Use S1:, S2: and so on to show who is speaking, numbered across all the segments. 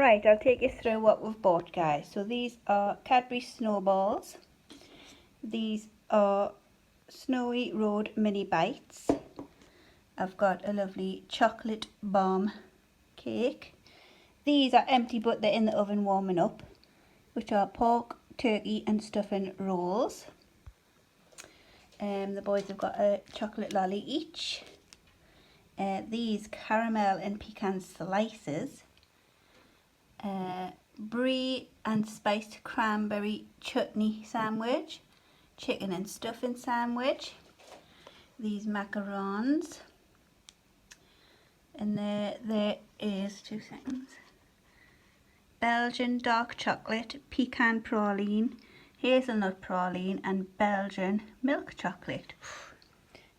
S1: Right, I'll take you through what we've bought, guys. So these are Cadbury Snowballs. These are Snowy Road Mini Bites. I've got a lovely chocolate bomb cake. These are empty but they're in the oven warming up, which are pork, turkey and stuffing rolls. The boys have got a chocolate lolly each. These caramel and pecan slices. Brie and spiced cranberry chutney sandwich, chicken and stuffing sandwich, these macarons, and there is, 2 seconds, Belgian dark chocolate, pecan praline, hazelnut praline and Belgian milk chocolate.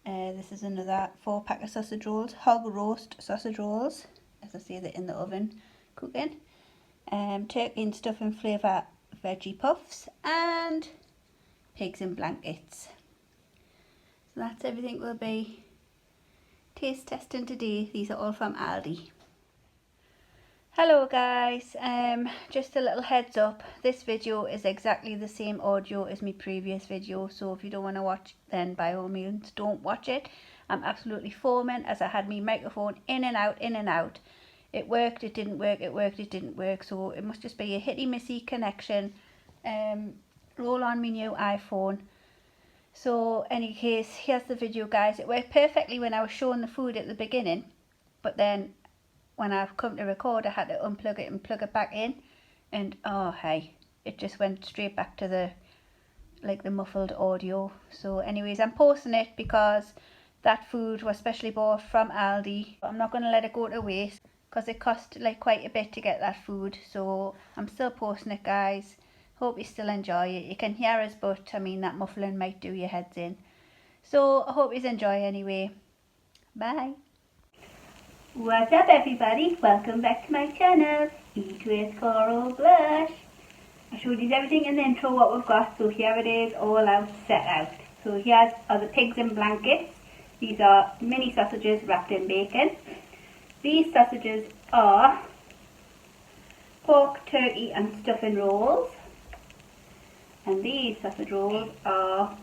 S1: This is another 4-pack of sausage rolls, hog roast sausage rolls, as I say they're in the oven cooking. Turkey and stuffing flavour veggie puffs and pigs in blankets. So that's everything we'll be taste testing today. These are all from Aldi. Hello guys, just a little heads up, this video is exactly the same audio as my previous video, so if you don't want to watch then by all means don't watch it. I'm absolutely foaming as I had my microphone in and out. It worked, it didn't work, it worked, it didn't work, so it must just be a hitty-missy connection. Roll on my new iPhone. So, any case, here's the video, guys. It worked perfectly when I was showing the food at the beginning, but then when I've come to record, I had to unplug it and plug it back in, and oh hey, it just went straight back to the muffled audio. So anyways, I'm posting it because that food was specially bought from Aldi. I'm not going to let it go to waste, because it cost quite a bit to get that food, so I'm still posting it, guys. Hope you still enjoy it. You can hear us, but I mean that muffling might do your heads in. So I hope you enjoy anyway. Bye. What's up everybody? Welcome back to my channel, e.wcoralblush. I showed you everything in the intro what we've got, so here it is all out set out. So here are the pigs in blankets. These are mini sausages wrapped in bacon. These sausages are pork, turkey and stuffing rolls. And these sausage rolls are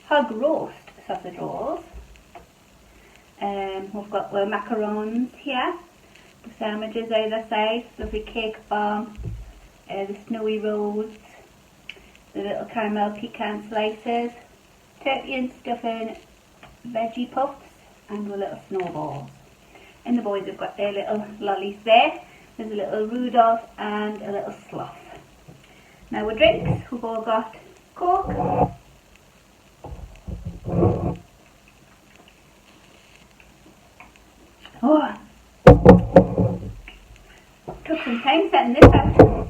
S1: hog roast sausage rolls. We've got the macarons here, the sandwiches either side, lovely cake bomb, the snowy rolls, the little caramel pecan slices, turkey and stuffing veggie puffs and the little snowballs. And the boys have got their little lollies there. There's a little Rudolph and a little sloth. Now with drinks, we've all got Coke, oh, took some time setting this out.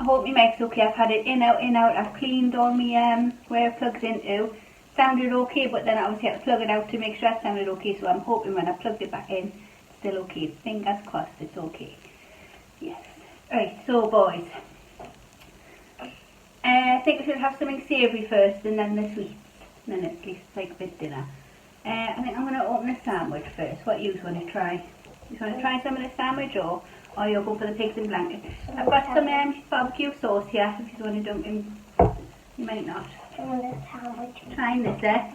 S1: I hope my mic's okay. I've had it in out. I've cleaned all my where it plugs into. Sounded okay, but then I obviously had to plug it out to make sure it sounded okay, so I'm hoping when I plugged it back in it's still okay. Fingers crossed it's okay. Yes. Right, so boys, I think we should have something savoury first and then the sweets, and then at least like a bit dinner. I think I'm going to open the sandwich first. What you want to try? You want to try some of the sandwich, or you'll go for the pigs in blanket? I've got some barbecue sauce here if you want to dunk in. You might not. Trying this there.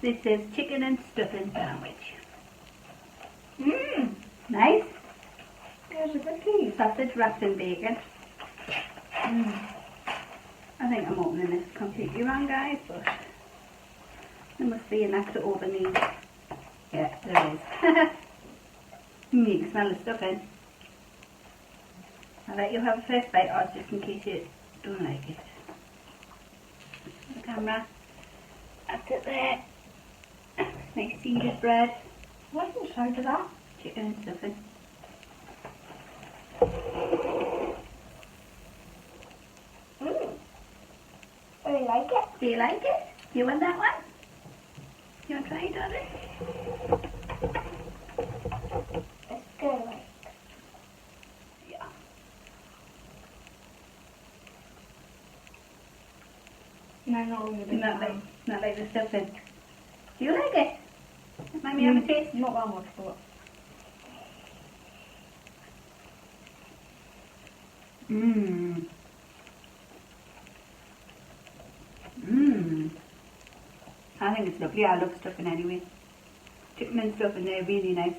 S1: This is chicken and stuffing sandwich. Mmm, nice. There's a good piece. Sausage wrapped in bacon. I think I'm opening this completely wrong, guys, but there must be an extra open these. Yeah, there is. You can smell the stuffing. I'll let you have a first bite, or just in case you don't like it. The camera. That's it there. Nice seeded bread. What's inside of that? Chicken and stuffing. I like it. Do you like it? You want that one? You want to try it, darling? It's good. Yeah. No, not like the stuffing. Do you like it? Let me have a taste.
S2: Not that much, but
S1: Mmm. Mmm. I think it's lovely. I love stuffing anyway. Chicken and stuffing, they're really nice.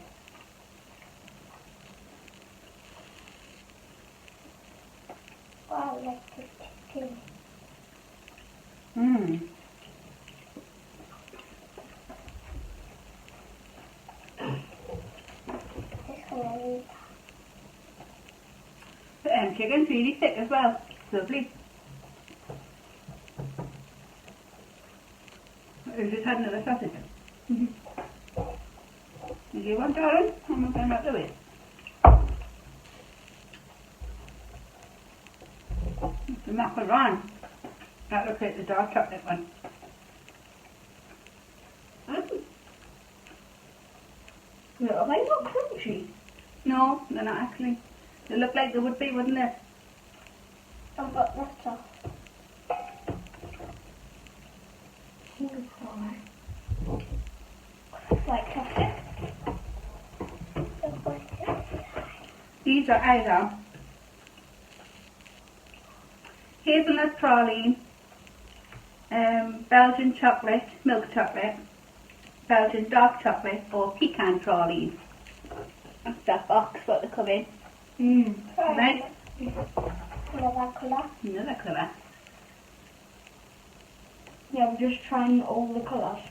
S2: Oh, I like the chicken.
S1: Mmm.
S2: This one I need.
S1: The chicken's really thick as well. It's lovely. I just had another sausage. Did you want, darling? I'm not going out the way. It's the macaron. That looks like the dark chocolate one.
S2: No, are they not crunchy?
S1: No, they're not actually. They look like they would be, wouldn't they?
S2: I've got that off. Like chocolate.
S1: These are either hazelnut praline, Belgian chocolate, milk chocolate, Belgian dark chocolate, or pecan praline. That's that box what they come in. Right?
S2: Another colour.
S1: Another colour.
S2: Yeah, I'm just trying all the colours.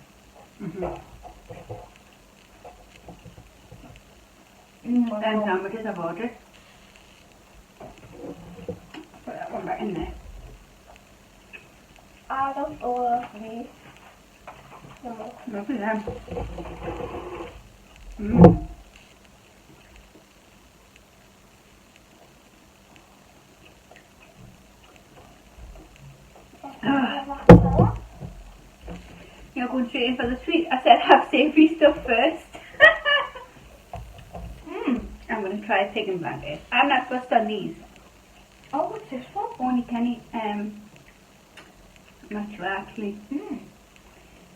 S1: And sandwiches I've ordered. Put that one back in there.
S2: I don't order these. No.
S1: Lovely them. Mmm. You're going straight in for the sweet. I said have savoury stuff first. I'm going to try a Pecan blanket. I'm not fussed on these.
S2: Oh, what's this one?
S1: Only Kenny, not sure actually.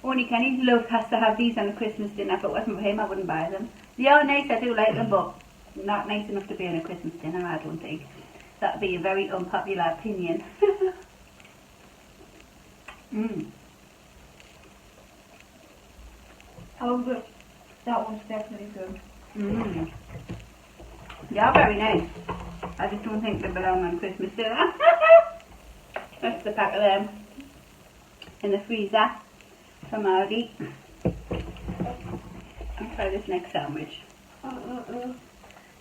S1: Only Kenny has to have these on a Christmas dinner. If it wasn't for him, I wouldn't buy them. They are nice, I do like them, but not nice enough to be on a Christmas dinner, I don't think. That would be a very unpopular opinion.
S2: Oh, good. That one's definitely good.
S1: They are very nice. I just don't think they belong on Christmas dinner. That's the pack of them in the freezer from Aldi. I'll try this next sandwich.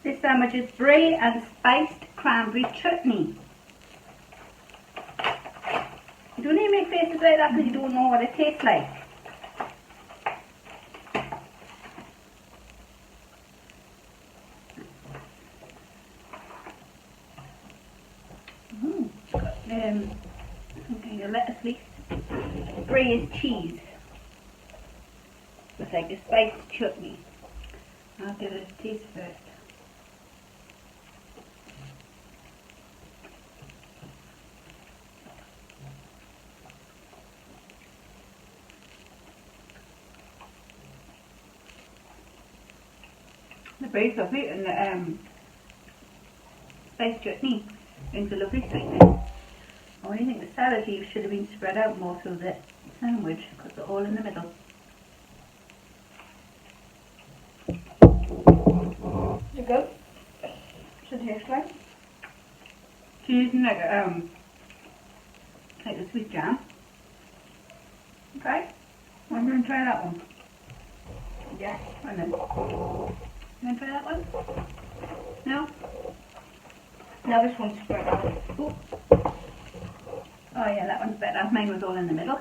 S1: This sandwich is Brie and spiced cranberry chutney. You don't need to make faces like that because you don't know what it tastes like. Okay, your lettuce leaf. Brie is cheese. It's like a spiced chutney. I'll give it a taste first. The brie's lovely and the spiced chutney brings a lovely sweetness. I only think the salad leaves should have been spread out more through the sandwich because they're all in the middle.
S2: Is it good? What's it taste like?
S1: She's using like a sweet jam. Okay, I'm going to try that one.
S2: Yeah.
S1: And then, you want to try that one? No?
S2: Now this one's spread out.
S1: Ooh. Oh yeah, that one's better. Mine was all in the middle.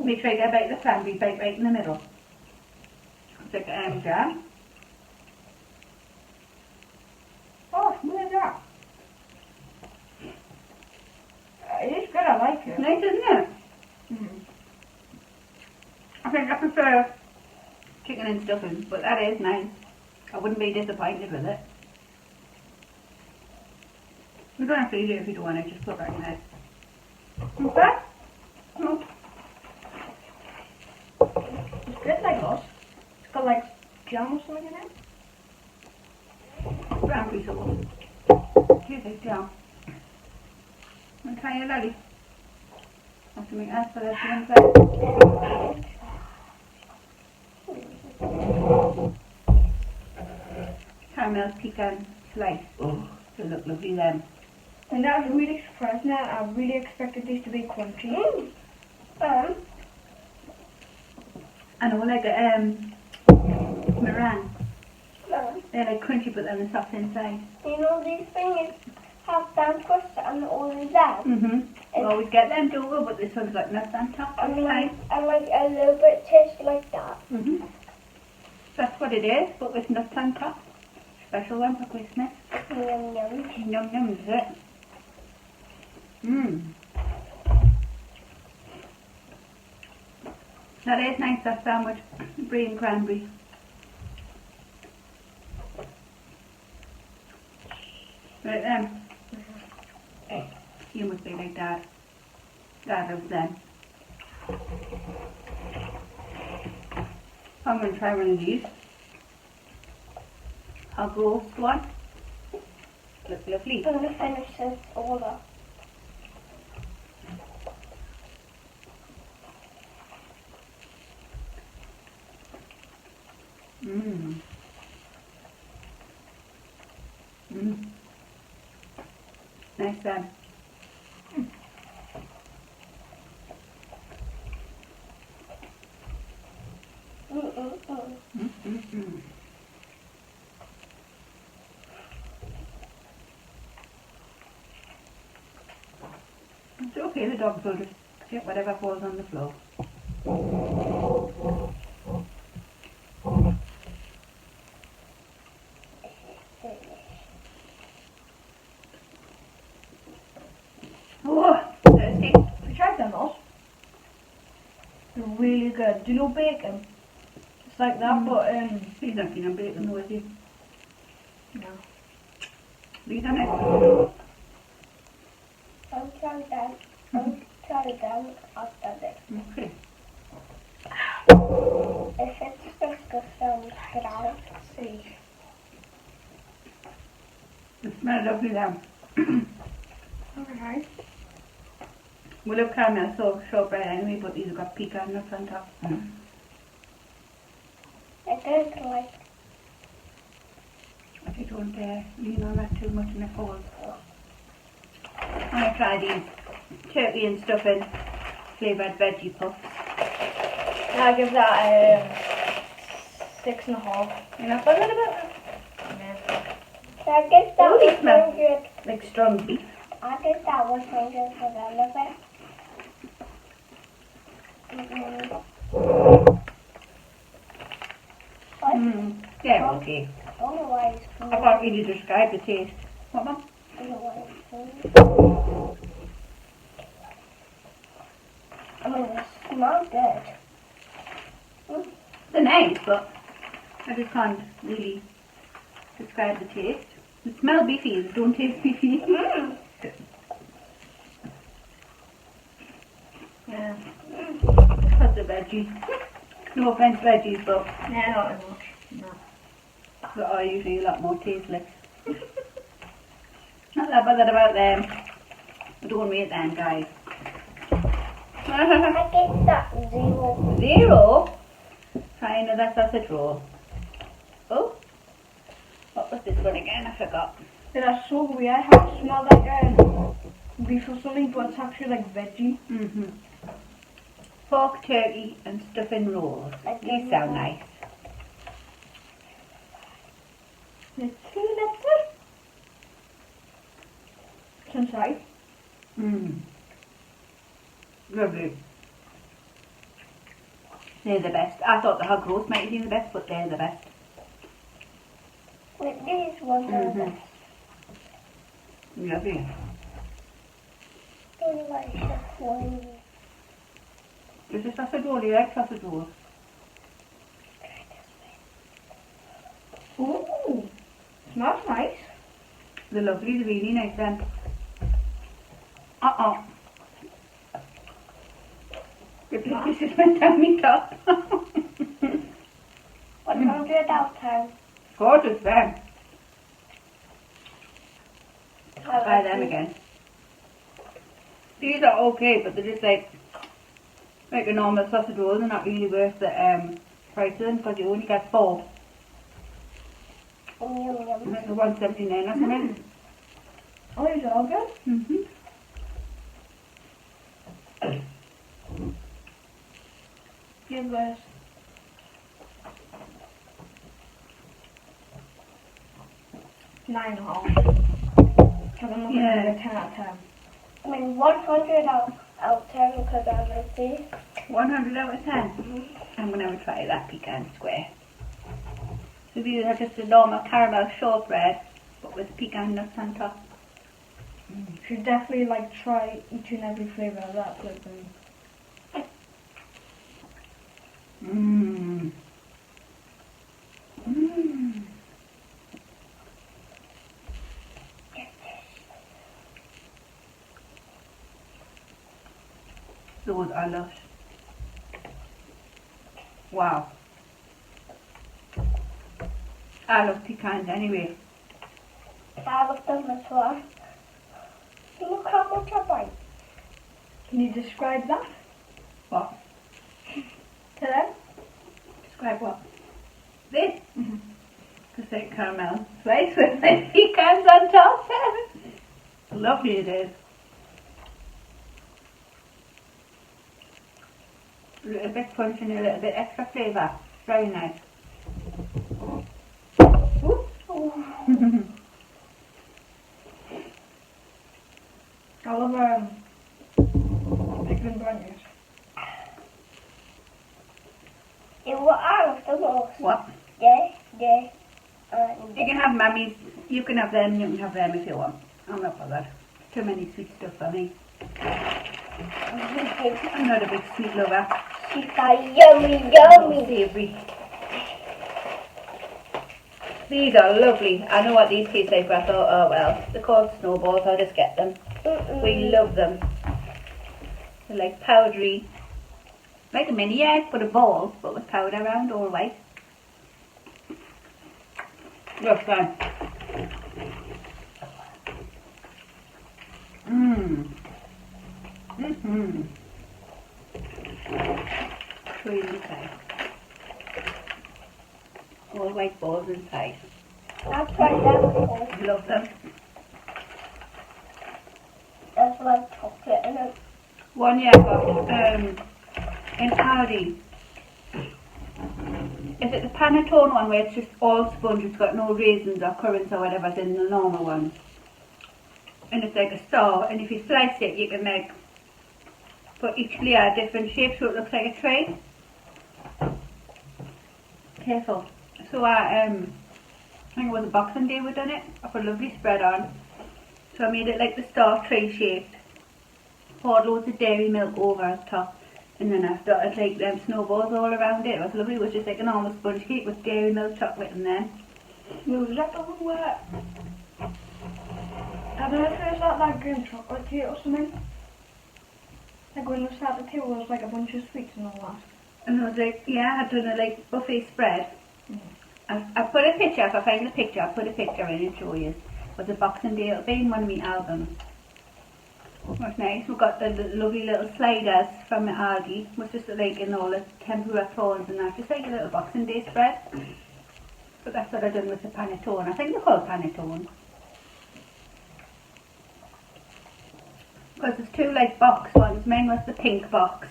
S1: Make sure you get a bite of the cranberry, bite right in the middle. It's like jam.
S2: Oh, look at that. It is good, I like it.
S1: Nice, isn't it? I think I prefer chicken and stuffing, but that is nice. I wouldn't be disappointed with it. You don't have to eat it if you don't want to, just put that in there. Okay? No.
S2: It's good, like jam or something in it?
S1: Cranberry sauce. Tastes like jam. Want to try it, Lolly? Have to make that for that caramel pecan slice. Oh, they look lovely then.
S2: And that was really surprising. I really expected these to be crunchy.
S1: I know, like meringue. They're like crunchy but then they're soft inside.
S3: You know these things have damn crust and all of that.
S1: We always get them, don't we? But this one's got nuts on top.
S3: And like a little bit tastes like that.
S1: That's what it is, but with nuts on top. Special one for Christmas.
S3: Yum yum.
S1: Yum yum, is it? That is nice, that sandwich. Brie and cranberry. Right then. You must be like Dad. Dad loves them. I'm going to try one of these. Hog roast one. Look lovely.
S3: I'm going to finish this all up.
S1: Nice then. It's okay, the dogs will just get whatever falls on the floor. Oh, thirsty.
S2: I tried them all. They're really good. Do you know bacon? It's like that, but
S1: He's not keen on bacon though, is he?
S2: no.
S1: These are nice.
S3: I'll try them. I'll try them after this.
S1: Okay.
S3: If it's disgusting, get out.
S2: See.
S1: They smell lovely then.
S2: Okay.
S1: We love caramel so shortbread anyway, but these have got pecan nuts on top.
S3: I don't like.
S1: I don't lean on that too much in the falls. I'm going to try these turkey and stuffing flavoured veggie puffs.
S2: I'll give that 6.5.
S1: You know, for a little bit.
S3: I guess that
S1: Oh, they
S3: was
S1: smell
S3: so good.
S1: like strong beef.
S3: I guess that was so good for the liver.
S1: Yeah, okay.
S3: I don't know why it's
S1: I can't really describe the taste. What, Mum?
S3: I don't know why it's I mean, it smells good.
S1: They're nice, but I just can't really describe the taste. They smell beefy, they don't taste beefy.
S2: Yeah.
S1: Because the veggies. No offense veggies, but
S2: Yeah, not as much. No.
S1: they are usually a lot more tasteless. Not that bothered about them. I don't rate them, guys.
S3: I guess that 0.
S1: 0? Try another sausage roll. Oh, what was this one again? I forgot.
S2: That's so weird how it smells like beef or something, but it's actually like veggie.
S1: Pork, turkey and stuffing rolls. These sound nice.
S2: Let's see, let's see. It's inside.
S1: Lovely. They're the best. I thought the hog roast might have been the best, but they're the best.
S3: With these ones are the best.
S1: Lovely.
S3: Don't like the one.
S1: Is this sausage roll? You like sausage rolls?
S2: Ooh, smells nice.
S1: They're lovely, they're really nice then. The pieces went down my top.
S3: What kind of 100 out of 10.
S1: Gorgeous then.
S3: I
S1: Buy
S3: like
S1: them
S3: these.
S1: again. These are okay, but they're just like a normal sausage roll. They're not really worth the price of them because you only get 4.
S3: Yum, yum.
S1: And that's $1.79, that's it.
S2: Oh, these are all good.
S1: Mm-hmm.
S2: Give this. Nine and a half. Because I'm not going to give it 10 out of 10.
S3: I mean 100 out of 10 because I like these.
S1: 100 out of 10. I'm going to have a try that pecan square. So these are just a normal caramel shortbread, but with pecan nuts on top.
S2: You should definitely like try each and every flavour of that flavouring.
S1: Mmm. Mmm. Those are lush. Wow. I love pecans anyway.
S3: I love them as well. Look how much I buy.
S2: Can you describe that
S1: What?
S2: to them?
S1: Describe what? This? Just like caramel slice with the pecans on top. Lovely it is. A little bit punch and a little bit extra flavour. Very nice.
S2: I love Pecan bunnies.
S3: Yeah, what I love the most.
S1: What?
S3: Yeah.
S1: You can have mummies. You can have them. You can have them if you want. I'm not bothered. Too many sweet stuff for me. I'm not a big sweet lover.
S3: She's yummy, yummy.
S1: Savory. These are lovely. I know what these taste like, but I thought, oh well, they're called Snowballs. I'll just get them. We love them. They're like powdery, like a mini egg, but a ball, but with powder around, all white. Look, fun. Mmm. Mm-hmm. Show you inside. All white balls inside.
S3: I've tried that before.
S1: Love them.
S3: There's like chocolate in it.
S1: One year I got in Aldi. Is it the panettone one where it's just all sponge, it's got no raisins or currants or whatever's in the normal one? And it's like a star, and if you slice it you can like put each layer a different shape so it looks like a tray. Careful. So I think it was a Boxing Day we done it. I put a lovely spread on. So I made it like the star tray shaped. Poured loads of dairy milk over the top. And then I started like them snowballs all around it. It was lovely. It was just like a normal sponge cake with dairy milk chocolate in there.
S2: Was that the one where I don't know if it was that green chocolate cake or something? Like when we sat at the table there was like a bunch of sweets and all that.
S1: And I was like, yeah, I'd done a like buffet spread. I put a picture, if I find the picture, I'll put a picture in and show you. It was a Boxing Day, it'll be in one of my albums. It was nice. We got the lovely little sliders from the Aldi. It was just like in all the tempura prawns and that, just like a little Boxing Day spread. But that's what I done with the panettone. I think they're called panettone. Because there's two like box ones. Mine was the pink box,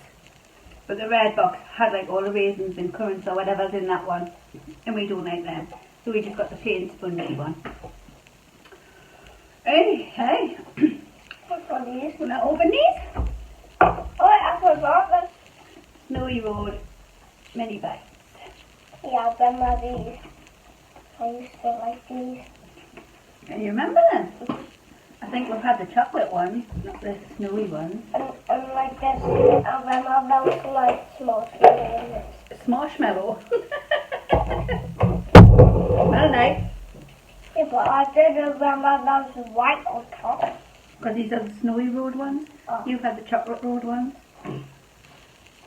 S1: but the red box had like all the raisins and currants or whatever's in that one, and we don't like them, so we just got the plain spongy one. Hey,
S3: What's all these?
S1: wanna open these?
S3: Oh, I forgot that.
S1: Snowy Road mini bites.
S3: Yeah, I remember these. I used to like these.
S1: Can you remember them? I think we've had the chocolate ones, not the snowy ones.
S3: And like this, I remember those like marshmallows.
S1: Marshmallow. Well, nice.
S3: Yeah, but I didn't remember those white on top.
S1: Because these are the Snowy Road ones.
S3: Oh.
S1: You've had the Chocolate Road ones.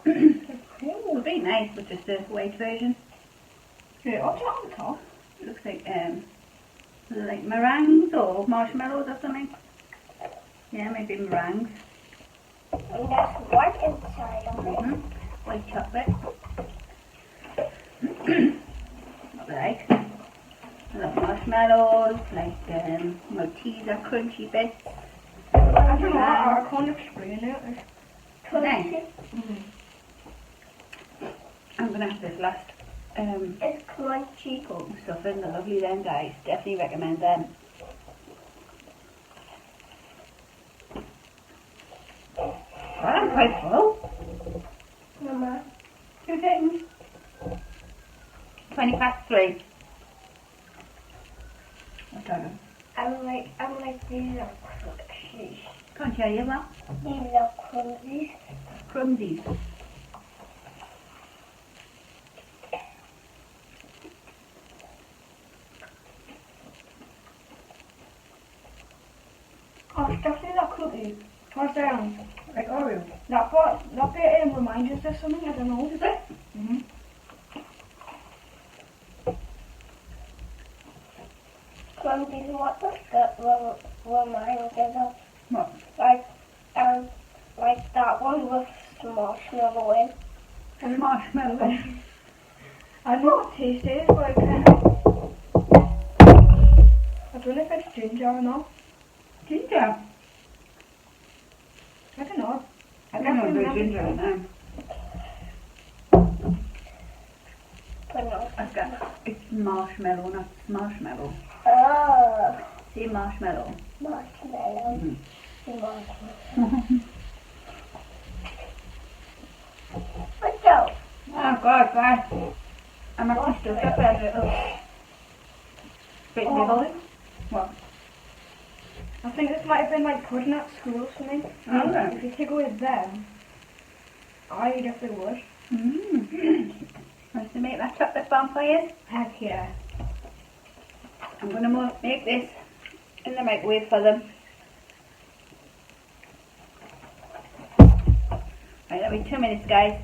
S1: It would be nice with just the white version.
S2: Yeah, what's that on the top?
S1: Looks like meringues or marshmallows or something. Yeah, maybe meringues.
S3: And there's white inside of it.
S1: White chocolate. What do I like? I love marshmallows, like Malteser crunchy bits.
S2: I don't know, I can't explain it. It's
S1: Nice.
S3: Crunchy.
S1: I'm gonna have this last
S3: It's crunchy.
S1: stuffing. They're lovely then, guys. Definitely recommend them. Well, I'm quite full.
S3: Mama,
S1: 2 seconds. 3:20. What's that?
S3: I'm like these are crunchies.
S1: Can't hear you, Mum.
S3: These are crunchies.
S1: Crumsies.
S2: Oh, it's definitely that cookie. What's that?
S1: Like Oreo.
S2: That bit reminds us of something, I don't know.
S1: Is it?
S3: Crunchies, what does that remind us of?
S1: What?
S3: Like that one with the marshmallow in.
S1: And marshmallow.
S2: I don't know what taste it is, but I kind of... I don't know if it's ginger or not.
S1: Ginger.
S2: I don't know.
S1: I don't know if there's ginger in there.
S3: But no.
S1: It's marshmallow, not marshmallow.
S3: Oh,
S1: See marshmallow.
S3: marshmallow.
S1: Mm.
S3: Marshmallow. But no.
S1: Oh God, guys. I'm actually still stuck there a little bit nibble. What?
S2: I think this might have been like pudding at school or something.
S1: Okay.
S2: If you take away them, I definitely would.
S1: Want to make that chocolate bomb for you?
S2: Heck yeah.
S1: I'm going to make this in the microwave for them. Right, that'll be 2 minutes, guys.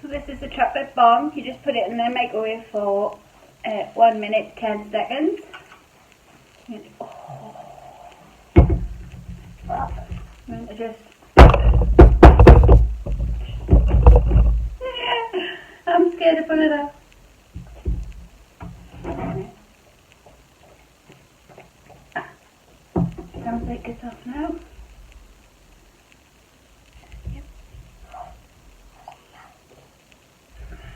S1: So this is the chocolate bomb. You just put it in the microwave for 1 minute 10 seconds. And, and just I'm scared to put it up. Sounds like it's off now. Yep.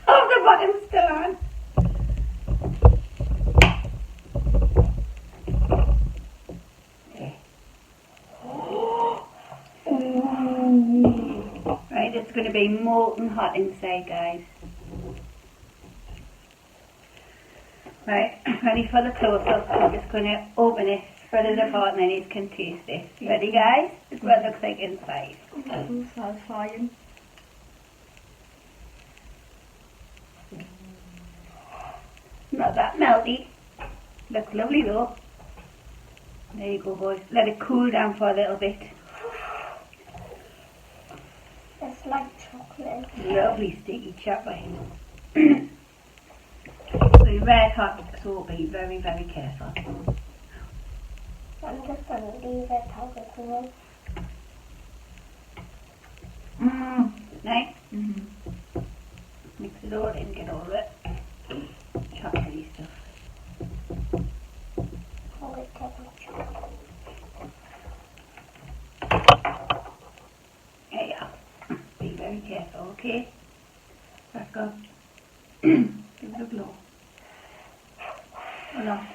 S1: Oh, the bottom's still on. Right, it's going to be molten hot inside, guys. Right, ready for the close-up. I'm just going to open it, spread it apart, and then you can taste it. Ready, guys? This is what it looks like inside.
S2: So satisfying.
S1: Not that melty. Looks lovely though. There you go, boys. Let it cool down for a little bit.
S3: It's like chocolate.
S1: Lovely sticky chocolate. It'll be red hot, so be very, very careful.
S3: I'm just gonna leave it out of the room.
S1: Nice. Mix it all in, get all of it. Chocolatey stuff.
S3: Oh, it's chocolate.
S1: There you are. Be very careful, okay? Back up. Give it a blow. Hold on.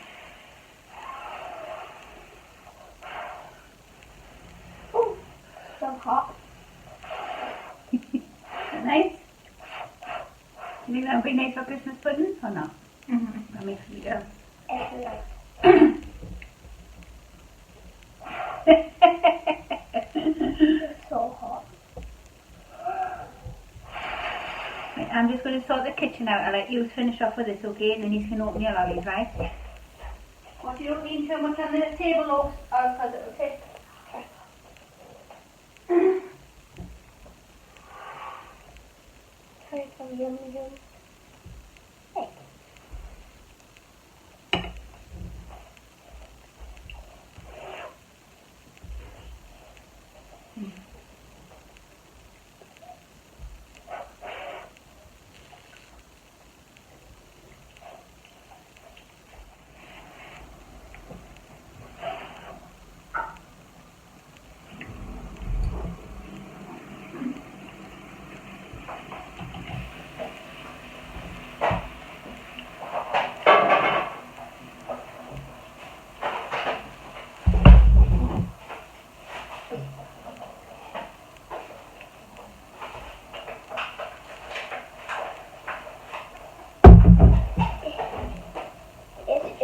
S3: Ooh, so hot.
S1: Nice? You think that'll be nice for Christmas pudding or not? That makes me go.
S3: It's like it's so hot.
S1: Right, I'm just going to sort the kitchen out. I'll let you finish off with this, okay? And then you can open your lollies, right? What, you don't need too much on the table, or because it'll take.
S3: So Yum, yum, yum. Hey.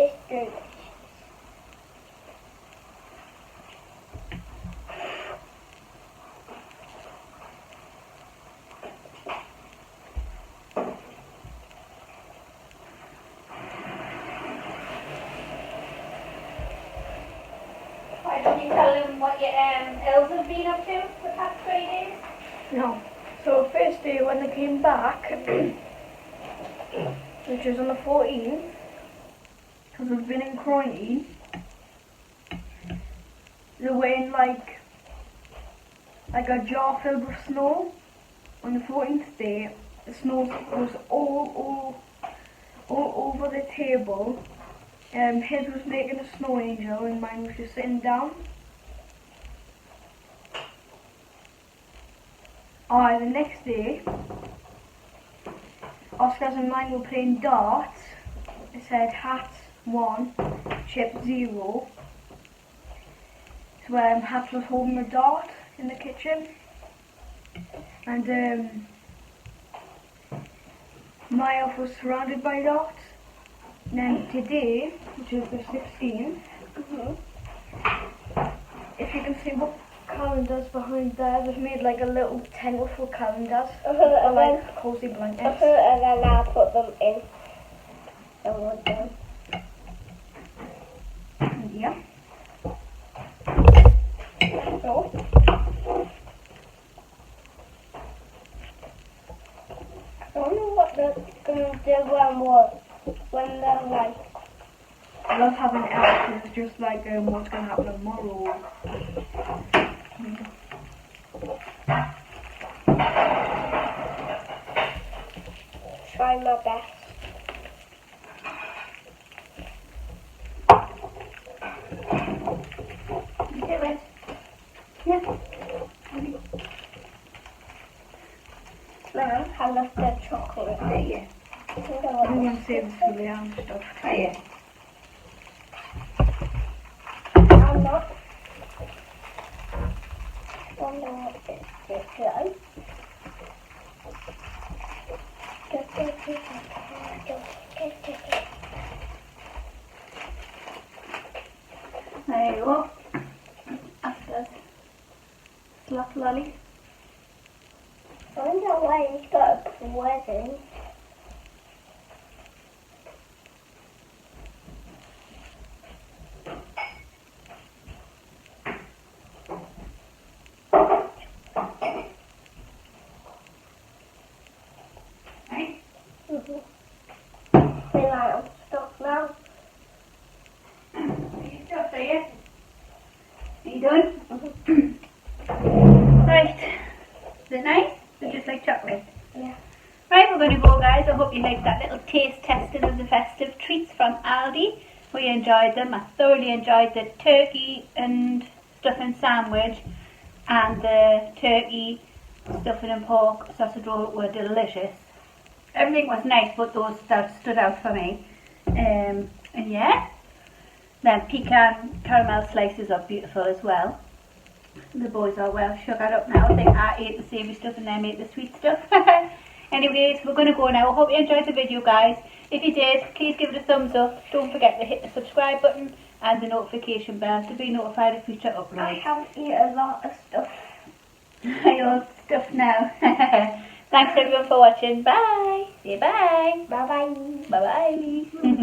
S3: It's good.
S1: Why don't you tell them what your elves have been up to the past 3 days?
S2: No. So first day when they came back, which was on the 14th, because we've been in quarantine, they were in like a jar filled with snow. On the 14th day, the snow was all over the table. His was making a snow angel and mine was just sitting down. The next day, Oscar's and mine were playing darts. It said hat 1, chip 0. So Hat was holding a dart in the kitchen. And my house was surrounded by darts. And then today, which is the 16th, if you can see what calendars behind there, they've made like a little tent with 4 calendars, or like cozy blankets.
S3: And then I'll put them in the wood.
S2: Yeah.
S3: So, I don't know what they're going to do when they're like.
S2: I love having elves, it's just like what's going to happen tomorrow.
S3: Try my best.
S1: Do it. Yeah.
S3: Now, I love the chocolate.
S1: Yeah.
S2: I'm going to save this for the ham stuff.
S1: Try it.
S3: I'm not. Wonder what this is like.
S1: There you go. After slap lolly.
S3: I wonder why he's got a present.
S1: Right?
S3: They like on stuff now.
S1: Your stuff, are you? Are you done? Right. Is it nice? Is it just like chocolate?
S3: Yeah.
S1: Right, we're going to go, guys. I hope you liked that little taste testing of the festive treats from Aldi. We enjoyed them. I thoroughly enjoyed the turkey and stuffing sandwich and the turkey stuffing and pork sausage roll were delicious. Everything was nice, but those stood out for me. And yeah, then pecan caramel slices are beautiful as well. The boys are well sugared up now. I think I ate the savoury stuff and them ate the sweet stuff. Anyways, we're going to go now. I hope you enjoyed the video, guys. If you did, please give it a thumbs up. Don't forget to hit the subscribe button and the notification bell to be notified of future
S3: I
S1: uploads.
S3: have eaten a lot of stuff.
S1: Your stuff now. Thanks everyone for watching. Bye. Say bye.
S3: Bye bye.
S1: Bye bye.